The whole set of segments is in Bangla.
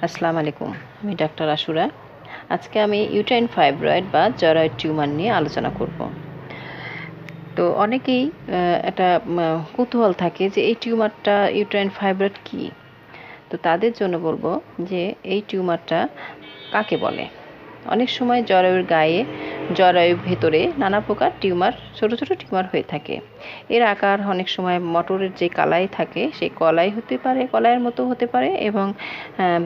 আসসালামু আলাইকুম। আমি ডাক্তার আশুরা। আজকে আমি ইউটাইন ফাইব্রয়েড বা জরায়ুর টিউমার নিয়ে আলোচনা করব। তো অনেকেই একটা কৌতূহল থাকে যে এই টিউমারটা ইউটাইন ফাইব্রয়েড কী। তো তাদের জন্য বলবো যে এই টিউমারটা কাকে বলে। অনেক সময় জরায়ুর গায়ে, জরায়ুর ভেতরে নানা প্রকার টিউমার, ছোট ছোট টিউমার হয়ে থাকে। এর আকার অনেক সময় মটরের যে কলাই থাকে সেই কলাই হতে পারে, কলাইয়ের মতো হতে পারে এবং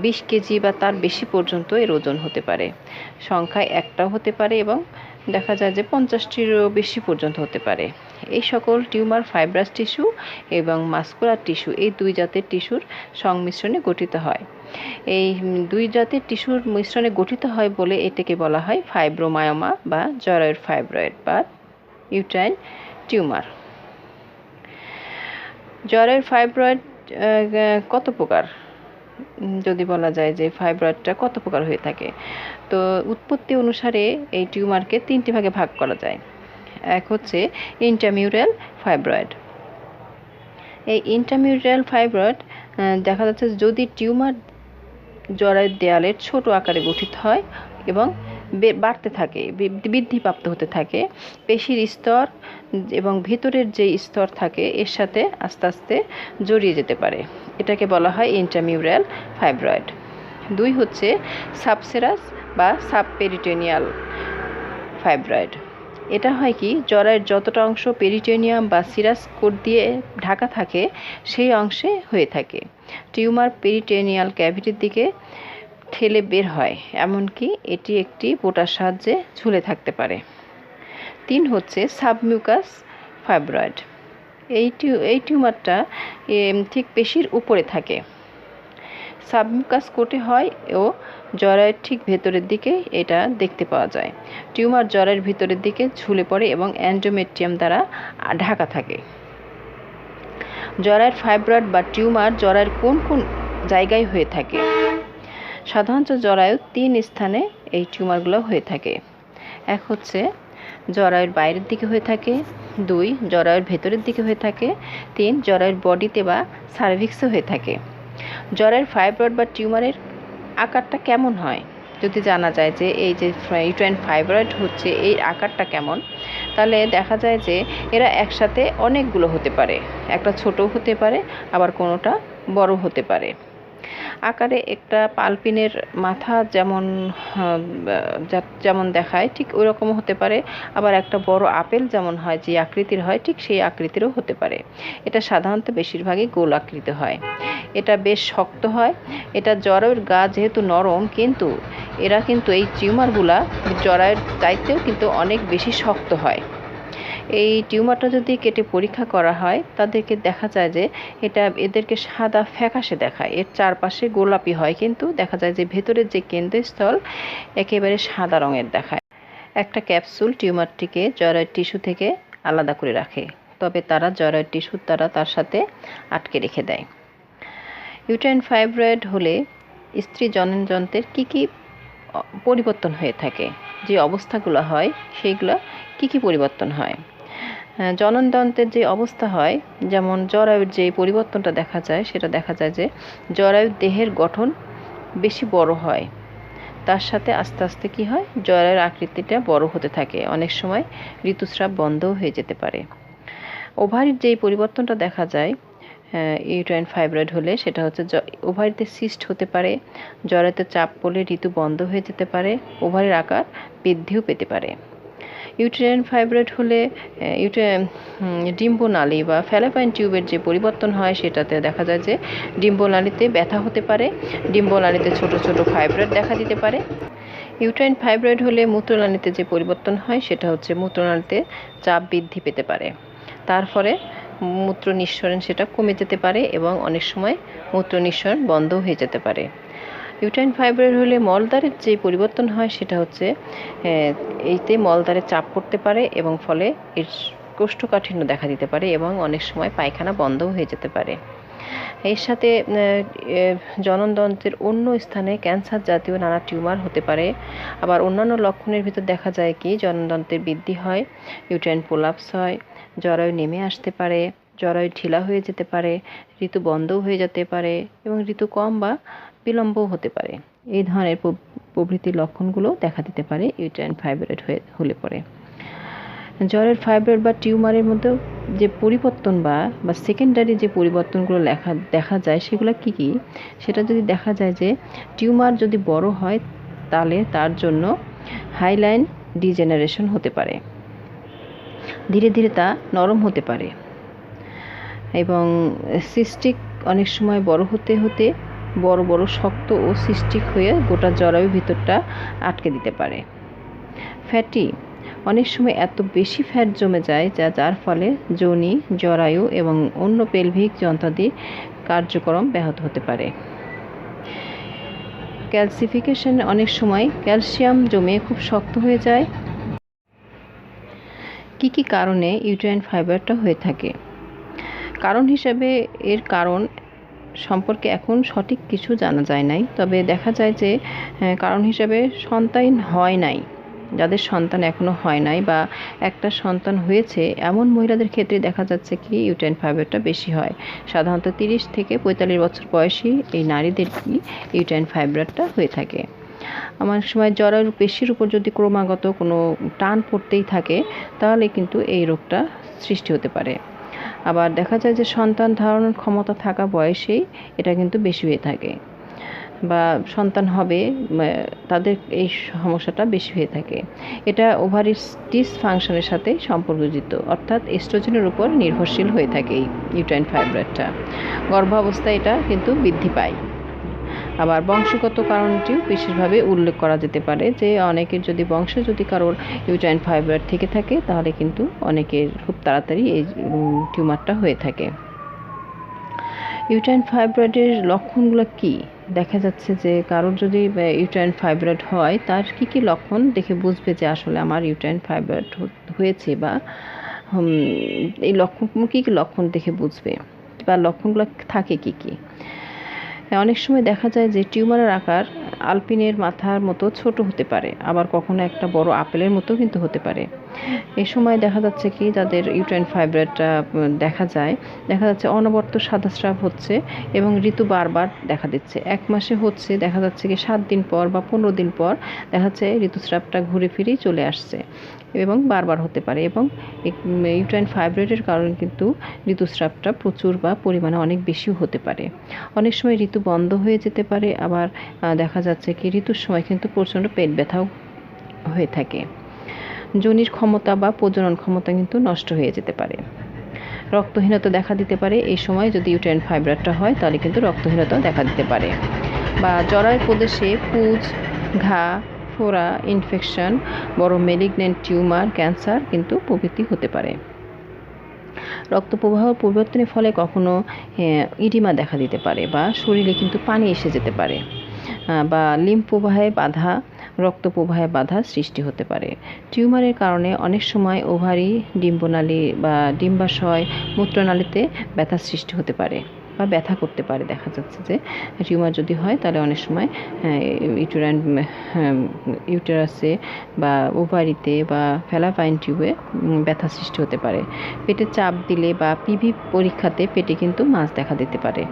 20 কেজি বা তার বেশি পর্যন্ত এর ওজন হতে পারে। সংখ্যায় একটাও হতে পারে এবং দেখা যায় যে 50টিরও বেশি পর্যন্ত হতে পারে। এই সকল টিউমার ফাইব্রাস টিস্যু এবং মাস্কুলার টিস্যু, এই দুই জাতের টিস্যুর সংমিশ্রণে গঠিত হয়। এই দুই জাতের টিস্যুর মিশ্রণে গঠিত হয় বলে এটাকে বলা হয় ফাইব্রোমায়োমা বা জরায়ুর ফাইব্রয়েড বা ইউটাইন টিউমার। জরায়ুর ফাইব্রয়েড কত প্রকার, যদি বলা যায় যে ফাইব্রয়েডটা কত প্রকার হয়ে থাকে, তো উৎপত্তি অনুসারে এই টিউমারকে 3টি ভাগে ভাগ করা যায়। এক হচ্ছে ইন্ট্রামিউরাল ফাইব্রয়েড। এই ইন্ট্রামিউরাল ফাইব্রয়েড দেখা যাচ্ছে যদি টিউমার জরায়ুর দেয়ালের ছোট আকারে গঠিত হয় এবং বাড়তে থাকে, বৃদ্ধিপ্রাপ্ত হতে থাকে, পেশির স্তর এবং ভিতরের যে স্তর থাকে এর সাথে আস্তে আস্তে জড়িয়ে যেতে পারে, এটাকে বলা হয় ইন্ট্রামিউরাল ফাইব্রয়েড। 2 হচ্ছে সাবসেরাস বা সাবপেরিটোনিয়াল ফাইব্রয়েড। এটা হয় কি, জরায়ুর যতটা অংশ পেরিটোনিয়াম বা সিরাস কোট দিয়ে ঢাকা থাকে সেই অংশে হয়ে থাকে। টিউমার পেরিটোনিয়াল ক্যাভিটির দিকে ঠেলে বের হয়, এমনকি এটি একটি বোটার সাহায্যে ঝুলে থাকতে পারে। 3 হচ্ছে সাবমিউকাস ফাইব্রয়েড। এই টিউমারটা ঠিক পেশির উপরে থাকে, সাবমিউকাস কোটে হয় ও জরায়ুর ঠিক ভেতরের দিকে এটা দেখতে পাওয়া যায়। টিউমার জরায়ুর ভিতরের দিকে ঝুলে পড়ে এবং এন্ডোমেট্রিয়াম দ্বারা ঢাকা থাকে। জরায়ুর ফাইব্রয়েড বা টিউমার জরায়ুর কোন কোন জায়গায় হয়ে থাকে? সাধারণত জরায়ুর 3 স্থানে এই টিউমারগুলো হয়ে থাকে। এক হচ্ছে জরায়ুর বাইরের দিকে হয়ে থাকে, 2 জরায়ুর ভেতরের দিকে হয়ে থাকে, 3 জরায়ুর বডিতে বা সার্ভিক্সে হয়ে থাকে। জরায়ুর ফাইব্রয়েড বা টিউমারের আকারটা কেমন হয়, যদি জানা যায় যে এই যে ইউটাইন ফাইব্রয়েড হচ্ছে এই আকারটা কেমন, তাহলে দেখা যায় যে এরা একসাথে অনেকগুলো হতে পারে, একটা ছোটও হতে পারে আবার কোনোটা বড় হতে পারে। আকারে একটা পালপিনের মাথা যেমন দেখায় ঠিক ওই রকম হতে পারে, আবার একটা বড় আপেল যেমন হয় যে আকৃতির হয় ঠিক সেই আকৃতিরও হতে পারে। এটা সাধারণত বেশিরভাগই গোল আকৃতি হয়। এটা বেশ শক্ত হয়। এটা জরায়ুর গা যেহেতু নরম, কিন্তু এরা কিন্তু এই টিউমারগুলা জরায়ুর চাইতেও কিন্তু অনেক বেশি শক্ত হয়। এই টিউমারটা যদি কেটে পরীক্ষা করা হয় তাদেরকে দেখা যায় যে এদেরকে সাদা ফ্যাকাশে দেখায়, এর চারপাশে গোলাপি হয়, কিন্তু দেখা যায় যে ভেতরের যে কেন্দ্রস্থল একেবারে সাদা রঙের দেখায়। একটা ক্যাপসুল টিউমারটিকে জরায়ুর টিস্যু থেকে আলাদা করে রাখে, তবে তারা জরায়ুর টিস্যুর দ্বারা তার সাথে আটকে রেখে দেয়। ইউটাইন ফাইব্রয়েড হলে স্ত্রী জননযন্ত্রের কী পরিবর্তন হয়ে থাকে, যে অবস্থাগুলো হয় সেইগুলো কী পরিবর্তন হয়। জননতন্ত্রের যে অবস্থা হয়, যেমন জরায়ুর যে পরিবর্তনটা দেখা যায়, সেটা দেখা যায় যে জরায়ুর দেহের গঠন বেশি বড় হয়, তার সাথে আস্তে আস্তে কী হয়, জরায়ুর আকৃতিটা বড় হতে থাকে, অনেক সময় ঋতুস্রাব বন্ধও হয়ে যেতে পারে। ওভারির যেই পরিবর্তনটা দেখা যায় ইউটাইন ফাইব্রয়েড হলে, সেটা হচ্ছে ওভারিতে সিস্ট হতে পারে, জরায়ুতে চাপ পড়লে ঋতু বন্ধ হয়ে যেতে পারে, ওভারির আকার বৃদ্ধিও পেতে পারে। ইউটেরাইন ফাইব্রয়েড হলে ডিম্বনালী বা ফ্যালোপিয়ান টিউবের যে পরিবর্তন হয় সেটাতে দেখা যায় যে ডিম্বনালীতে ব্যথা হতে পারে, ডিম্বনালীতে ছোট ছোট ফাইব্রয়েড দেখা দিতে পারে। ইউটেরাইন ফাইব্রয়েড হলে মূত্রনালীতে যে পরিবর্তন হয় সেটা হচ্ছে মূত্রনালীতে চাপ বৃদ্ধি পেতে পারে, তার ফলে মূত্র নিঃসরণ সেটা কমে যেতে পারে এবং অনেক সময় মূত্র নিঃসরণ বন্ধ হয়ে যেতে পারে। ইউটাইন ফাইব্রয়েড হলে মলদ্বারের যে পরিবর্তন হয় সেটা হচ্ছে এইতে মলদ্বারে চাপ পড়তে পারে এবং ফলে এর কোষ্ঠকাঠিন্য দেখা দিতে পারে এবং অনেক সময় পায়খানা বন্ধও হয়ে যেতে পারে। এর সাথে জননতন্ত্রের অন্য স্থানে ক্যান্সার জাতীয় নানা টিউমার হতে পারে। আবার অন্যান্য লক্ষণের ভিতর দেখা যায় কি, জননতন্ত্রের বৃদ্ধি হয়, ইউটাইন প্রোলাপস হয়, জরায়ু নেমে আসতে পারে, জরায়ু ঢিলা হয়ে যেতে পারে, ঋতু বন্ধও হয়ে যেতে পারে এবং ঋতু কম বা বিলম্বও হতে পারে। এই ধরনের প্রভৃতি লক্ষণগুলো দেখা দিতে পারে ইউটেরাইন ফাইব্রয়েড হলে পরে। জ্বরের ফাইব্রয়েড বা টিউমারের মধ্যে যে পরিবর্তন বা সেকেন্ডারি যে পরিবর্তনগুলো দেখা যায় সেগুলো কি কি, সেটা যদি দেখা যায় যে টিউমার যদি বড় হয় তাহলে তার জন্য হাইলাইন ডিজেনারেশন হতে পারে, ধীরে ধীরে তা নরম হতে পারে এবং সিস্টিক অনেক সময় বড় হতে হতে বড় বড় শক্ত ও সিস্টিক হয়ে গোটা জরায়ুর ভিতরটা আটকে দিতে পারে। ফ্যাটি অনেক সময় এত বেশি ফ্যাট জমে যায় যার ফলে যোনি, জরায়ু এবং অন্য পেলভিক যন্ত্রাদির কার্যক্রম ব্যাহত হতে পারে। ক্যালসিফিকেশন অনেক সময় ক্যালসিয়াম জমে খুব শক্ত হয়ে যায়। কি কি কারণে ইউটেরাইন ফাইব্রয়েডটা হয়ে থাকে? কারণ হিসেবে এর কারণ সম্পর্কে এখন সঠিক কিছু জানা যায় নাই, তবে দেখা যায় যে কারণ হিসেবে সন্তান হয় নাই, যাদের সন্তান এখনও হয় নাই বা একটা সন্তান হয়েছে এমন মহিলাদের ক্ষেত্রে দেখা যাচ্ছে কি ইউটেরাইন ফাইব্রয়েডটা বেশি হয়। সাধারণত 30 থেকে 45 বছর বয়সী এই নারীদের কি ইউটেরাইন ফাইব্রয়েডটা হয়ে থাকে। আমার সময় জরায়ুর পেশির উপর যদি ক্রমাগত কোনো টান পড়তেই থাকে তাহলে কিন্তু এই রোগটা সৃষ্টি হতে পারে। আবার দেখা যায় যে সন্তান ধারণের ক্ষমতা থাকা বয়সেই এটা কিন্তু বেশি হয়ে থাকে, বা সন্তান হবে তাদের এই সমস্যাটা বেশি হয়ে থাকে। এটা ওভারির ডিসফাংশনের সাথে সম্পর্কযুক্ত, অর্থাৎ এস্ট্রোজেনের উপর নির্ভরশীল হয়ে থাকে এই ইউটেরাইন ফাইব্রয়েডটা। গর্ভাবস্থায় এটা কিন্তু বৃদ্ধি পায়। আবার বংশগত কারণটিও বিশেষভাবে উল্লেখ করা যেতে পারে যে অনেকের যদি বংশে যদি কারোর ইউটেরাইন ফাইব্রয়েড থেকে থাকে তাহলে কিন্তু অনেকের খুব তাড়াতাড়ি এই টিউমারটা হয়ে থাকে। ইউটেরাইন ফাইব্রয়েডের লক্ষণগুলো কি? দেখা যাচ্ছে যে কারোর যদি ইউটেরাইন ফাইব্রয়েড হয় তার কি কি লক্ষণ দেখে বুঝবে যে আসলে আমার ইউটেরাইন ফাইব্রয়েড হয়েছে, বা এই লক্ষণ কী কী লক্ষণ দেখে বুঝবে বা লক্ষণগুলো থাকে কি কি। অনেক সময় দেখা যায় যে টিউমারের আকার আলপিনের মাথার মতো ছোট হতে পারে, আবার কখনো একটা বড় আপেলের মতো কিন্তু হতে পারে। এই সময় দেখা যাচ্ছে কি যাদের ইউটেরাইন ফাইব্রয়েডটা দেখা যাচ্ছে অনবরত সাদা স্রাব হচ্ছে এবং ঋতু বারবার দেখা দিচ্ছে। 1 মাসে হচ্ছে, দেখা যাচ্ছে কি 7 দিন পর বা 15 দিন পর দেখা যাচ্ছে ঋতুস্রাবটা ঘুরে ফিরেই চলে আসছে এবং বারবার হতে পারে। এবং ইউটেরাইন ফাইব্রয়েডের কারণে কিন্তু ঋতুস্রাবটা প্রচুর বা পরিমাণে অনেক বেশিও হতে পারে। অনেক সময় ঋতু বন্ধ হয়ে যেতে পারে, আবার দেখা যাচ্ছে কি ঋতুর সময় কিন্তু প্রচণ্ড পেট ব্যথাও হয়ে থাকে। যোনির ক্ষমতা বা প্রজনন ক্ষমতা কিন্তু নষ্ট হয়ে যেতে পারে। রক্তহীনতা দেখা দিতে পারে এই সময় যদি ইউটেরাইন ফাইব্রয়েডটা হয়, তাহলে কিন্তু রক্তহীনতাও দেখা দিতে পারে। বা জরায়ুর প্রদেশে পুঁজ, ঘা, ফোড়া, ইনফেকশন, বড় মেলিগন্যান্ট টিউমার, ক্যান্সার কিন্তু প্রভৃতি হতে পারে। রক্ত প্রবাহ পরিবর্তনের ফলে কখনো ইডিমা দেখা দিতে পারে, বা শরীরে কিন্তু পানি এসে যেতে পারে, বা লিম্ফ প্রবাহে বাধা, রক্ত প্রবাহে বাধা সৃষ্টি হতে পারে। টিউমারের কারণে অনেক সময় ওভারি, ডিম্বনালী বা ডিম্বাশয়, মূত্রনালীতে ব্যথা সৃষ্টি হতে পারে বা ব্যথা করতে পারে। দেখা যাচ্ছে যে টিউমার যদি হয় তাহলে অনেক সময় ইউটেরাসে বা ওভারিতে বা ফ্যালাপাইন টিউবে ব্যথা সৃষ্টি হতে পারে। পেটে চাপ দিলে বা পিভি পরীক্ষাতে পেটে কিন্তু মাছ দেখা দিতে পারে।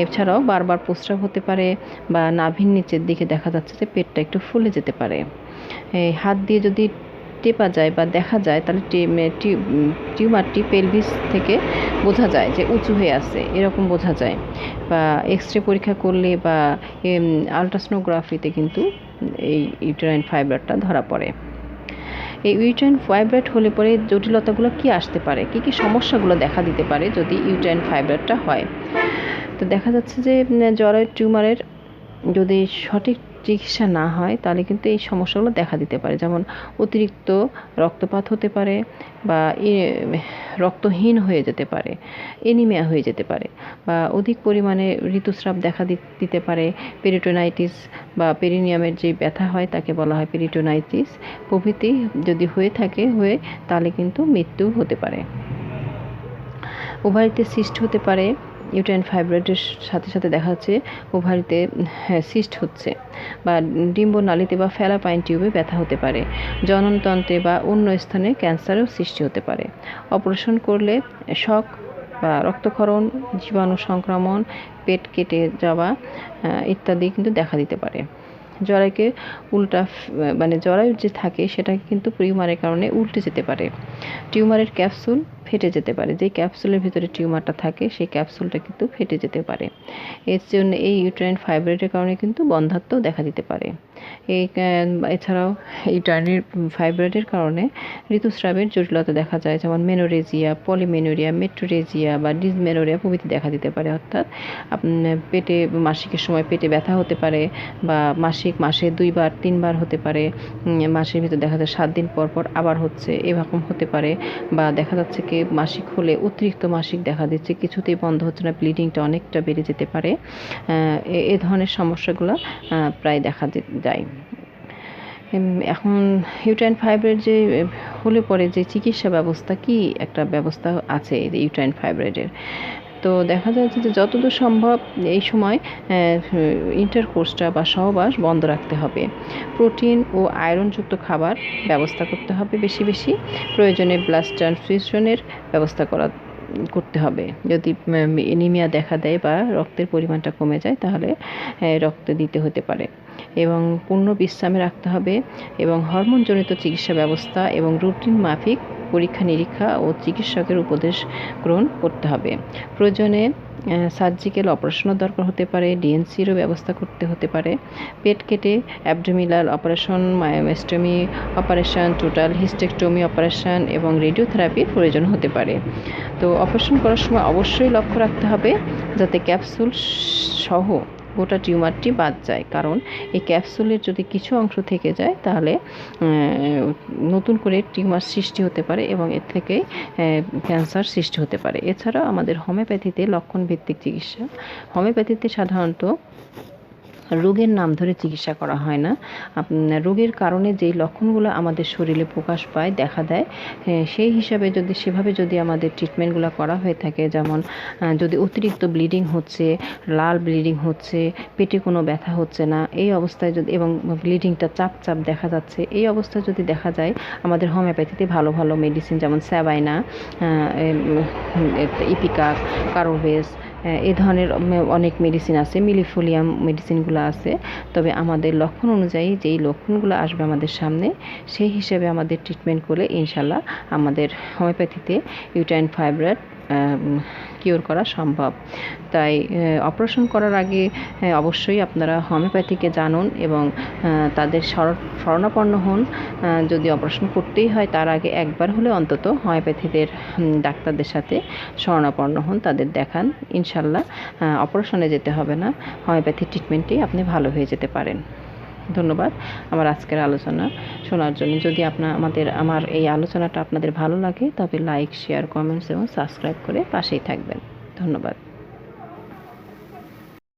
এছাড়াও বারবার প্রস্রাব হতে পারে, বা নাভির নিচের দিকে দেখা যাচ্ছে যে পেটটা একটু ফুলে যেতে পারে। হাত দিয়ে যদি টেপা যায় বা দেখা যায় তাহলে টিউমারটি পেলভিস থেকে বোঝা যায় যে উঁচু হয়ে আছে, এরকম বোঝা যায়। বা এক্স রে পরীক্ষা করলে বা আলট্রাসোনোগ্রাফিতে কিন্তু এই ইউটেরাইন ফাইব্রয়েডটা ধরা পড়ে। এই ইউটেরাইন ফাইব্রয়েড হলে পরে জটিলতাগুলো কি আসতে পারে, কি কি সমস্যাগুলো দেখা দিতে পারে যদি ইউটেরাইন ফাইব্রয়েডটা হয়? তো দেখা যাচ্ছে যে জরায়ুর টিউমারের যদি সঠিক চিকিৎসা না হয় তাহলে কিন্তু এই সমস্যাগুলো দেখা দিতে পারে, যেমন অতিরিক্ত রক্তপাত হতে পারে, বা রক্তহীন হয়ে যেতে পারে, এনিমিয়া হয়ে যেতে পারে, বা অধিক পরিমাণে ঋতুস্রাব দেখা দিতে পারে। পেরিটোনাইটিস বা পেরিনিয়ামের যে ব্যথা হয় তাকে বলা হয় পেরিটোনাইটিস প্রভৃতি যদি হয়ে থাকে তাহলে কিন্তু মৃত্যু হতে পারে। ওভারিতে সিস্ট হতে পারে। ইউটেরাইন ফাইব্রয়েডের সাথে সাথে দেখা যাচ্ছে ওভারিতে সিস্ট হচ্ছে, বা ডিম্বনালীতে বা ফ্যালাপাইন টিউবে ব্যথা হতে পারে। জননতন্ত্রে বা অন্য স্থানে ক্যান্সারেও সৃষ্টি হতে পারে। অপারেশন করলে শক বা রক্তক্ষরণ, জীবাণু সংক্রমণ, পেট কেটে যাওয়া ইত্যাদি কিন্তু দেখা দিতে পারে। জরায়ুকে মানে জরায়ু যে থাকে সেটা কিন্তু টিউমারের কারণে উল্টে যেতে পারে। টিউমারের ক্যাপসুল ফেটে যেতে পারে, যেই ক্যাপসুলের ভিতরে টিউমারটা থাকে সেই ক্যাপসুলটা কিন্তু ফেটে যেতে পারে। এর জন্য এই ইউটেরাইন ফাইব্রয়েডের কারণে কিন্তু বন্ধ্যাত্ব দেখা দিতে পারে। এছাড়াও ইউটেরাইন ফাইব্রয়েডের কারণে ঋতুস্রাবের জটিলতা দেখা যায়, যেমন মেনোরেজিয়া, পলিমেনোরিয়া, মেট্রোরেজিয়া বা ডিসমেনোরিয়া প্রভৃতি দেখা দিতে পারে। অর্থাৎ পেটে মাসিকের সময় পেটে ব্যথা হতে পারে, বা মাসে 2 বার 3 বার হতে পারে। মাসের ভিতর দেখা যায় 7 দিন পর পর আবার হচ্ছে, এরকম হতে পারে। বা দেখা যাচ্ছে কি মাসিক হলে অতিরিক্ত মাসিক দেখা দিচ্ছে, কিছুতেই বন্ধ হচ্ছে না, ব্লিডিংটা অনেকটা বেড়ে যেতে পারে। এ ধরনের সমস্যাগুলো প্রায় দেখা যায়। এখন ইউটেরাইন ফাইব্রয়েড যে হলে পরে যে চিকিৎসা ব্যবস্থা, কি একটা ব্যবস্থা আছে এই ইউটেরাইন ফাইব্রয়েডের। তো দেখা যাচ্ছে যে যতদূর সম্ভব এই সময় ইন্টারকোর্সটা বা সহবাস বন্ধ রাখতে হবে। প্রোটিন ও আয়রনযুক্ত খাবার ব্যবস্থা করতে হবে বেশি বেশি। প্রয়োজনে ব্লাড ট্রান্সফিউশনের ব্যবস্থা করতে হবে। যদি এনিমিয়া দেখা দেয় বা রক্তের পরিমাণটা কমে যায় তাহলে রক্ত দিতে হতে পারে। এবং পূর্ণ বিশ্রামে রাখতে হবে, এবং হরমোনজনিত চিকিৎসা ব্যবস্থা এবং রুটিন মাফিক পরীক্ষা নিরীক্ষা ও চিকিৎসকের উপদেশ গ্রহণ করতে হবে। প্রয়োজনে সার্জিক্যাল অপারেশনের দরকার হতে পারে, ডিএনসিরও ব্যবস্থা করতে হতে পারে। পেট কেটে abdominal operation, myomectomy operation, total hysterectomy operation এবং রেডিওথেরাপির প্রয়োজন হতে পারে। তো অপারেশন করার সময় অবশ্যই লক্ষ্য রাখতে হবে যাতে ক্যাপসুল সহ গোটা টিউমারটি বাদ যায়, কারণ এই ক্যাপসুলের যদি কিছু অংশ থেকে যায় তাহলে নতুন করে টিউমার সৃষ্টি হতে পারে এবং এর থেকে ক্যান্সার সৃষ্টি হতে পারে। এছাড়াও আমাদের হোমিওপ্যাথিতে লক্ষণ ভিত্তিক চিকিৎসা। হোমিওপ্যাথিতে সাধারণত রোগের নাম ধরে চিকিৎসা করা হয় না। রোগের কারণে যেই লক্ষণগুলো আমাদের শরীরে প্রকাশ পায়, দেখা দেয়, সেই হিসাবে সেভাবে যদি আমাদের ট্রিটমেন্টগুলো করা হয়ে থাকে, যেমন যদি অতিরিক্ত ব্লিডিং হচ্ছে, লাল ব্লিডিং হচ্ছে, পেটে কোনো ব্যথা হচ্ছে না, এই অবস্থায় যদি, এবং ব্লিডিংটা চাপ দেখা যাচ্ছে, এই অবস্থায় যদি দেখা যায়, আমাদের হোমিওপ্যাথিতে ভালো ভালো মেডিসিন যেমন স্যাবাইনা, ইপিকাক, কারোভেস, এই ধরনের অনেক মেডিসিন আছে, মিলিফোলিয়াম মেডিসিনগুলো আছে। তবে আমাদের লক্ষণ অনুযায়ী যেই লক্ষণগুলো আসবে আমাদের সামনে, সেই হিসেবে আমাদের ট্রিটমেন্ট করলে ইনশাল্লাহ আমাদের হোমিওপ্যাথিতে ইউটেরাইন ফাইব্রয়েড কিওর করা সম্ভব। তাই অপারেশন করার আগে অবশ্যই আপনারা হোমিওপ্যাথিকে জানুন এবং তাদের শরণাপন্ন হন। যদি অপারেশন করতেই হয় তার আগে একবার হলে অন্তত হোমিওপ্যাথিদের ডাক্তারদের সাথে শরণাপন্ন হন, তাদের দেখান। ইনশাল্লাহ অপারেশনে যেতে হবে না, হোমিওপ্যাথি ট্রিটমেন্টেই আপনি ভালো হয়ে যেতে পারেন। ধন্যবাদ আমার আজকের আলোচনা শোনার জন্য। যদি আমার এই আলোচনাটা আপনাদের ভালো লাগে তবে লাইক, শেয়ার, কমেন্টস এবং সাবস্ক্রাইব করে পাশেই থাকবেন। ধন্যবাদ।